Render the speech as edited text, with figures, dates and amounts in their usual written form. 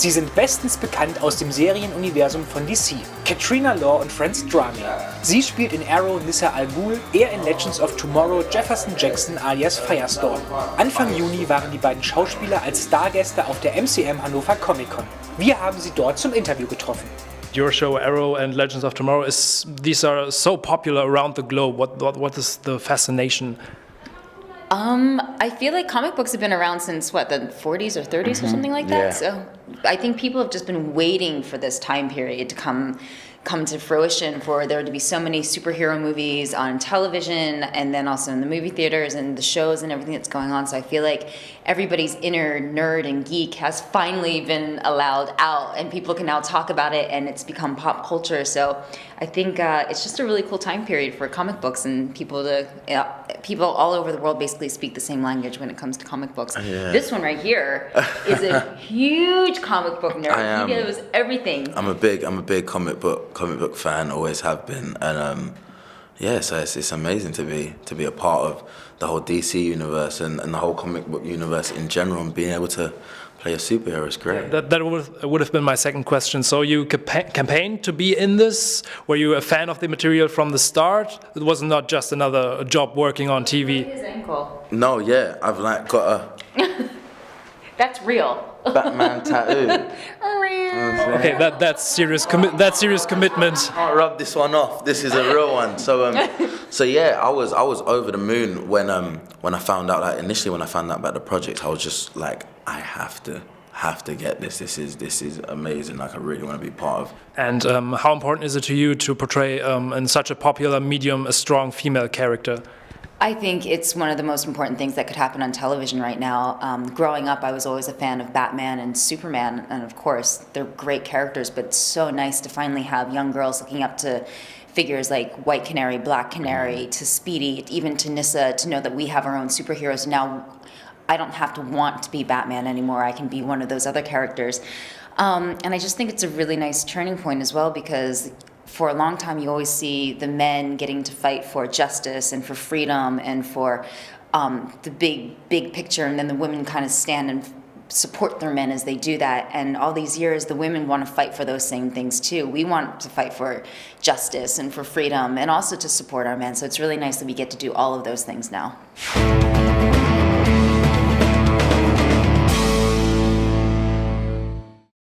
Sie sind bestens bekannt aus dem Serienuniversum von DC. Katrina und Franz Drameh. Sie spielt in Arrow Nyssa Al Ghul, er in Legends of Tomorrow Jefferson Jackson alias Firestorm. Anfang Juni waren die beiden Schauspieler als Stargäste auf der MCM Hannover Comic-Con. Wir haben sie dort zum Interview getroffen. Your show Arrow and Legends of Tomorrow these are so popular around the globe. What is the fascination? I feel like comic books have been around since the 40s or 30s or something like that. Yeah. So I think people have just been waiting for this time period to come to fruition, for there to be so many superhero movies on television and then also in the movie theaters and the shows and everything that's going on. So I feel like everybody's inner nerd and geek has finally been allowed out, and people can now talk about it, and it's become pop culture. So I think it's just a really cool time period for comic books, and people all over the world basically speak the same language when it comes to comic books. Yeah. This one right here is a huge comic book nerd. I am. He knows everything. I'm a big comic book fan, always have been, and so it's amazing to be a part of the whole DC universe and the whole comic book universe in general, and being able to play a superhero is great. That would have been my second question. So you campaigned to be in this? Were you a fan of the material from the start? It was not just another job working on TV. His ankle. No, yeah, I've got a That's real. Batman tattoo. Okay, that's serious commitment. Can't rub this one off. This is a real one. So yeah, I was over the moon when I found out. Like initially, when I found out about the project, I was just like, I have to get this. This is amazing. Like I really want to be part of. And how important is it to you to portray in such a popular medium a strong female character? I think it's one of the most important things that could happen on television right now. Growing up, I was always a fan of Batman and Superman, and of course, they're great characters, but it's so nice to finally have young girls looking up to figures like White Canary, Black Canary, to Speedy, even to Nyssa, to know that we have our own superheroes. Now, I don't have to want to be Batman anymore. I can be one of those other characters. And I just think it's a really nice turning point as well, because for a long time, you always see the men getting to fight for justice and for freedom and for the big picture, and then the women kind of stand and support their men as they do that. And all these years, the women want to fight for those same things too. We want to fight for justice and for freedom, and also to support our men. So it's really nice that we get to do all of those things now.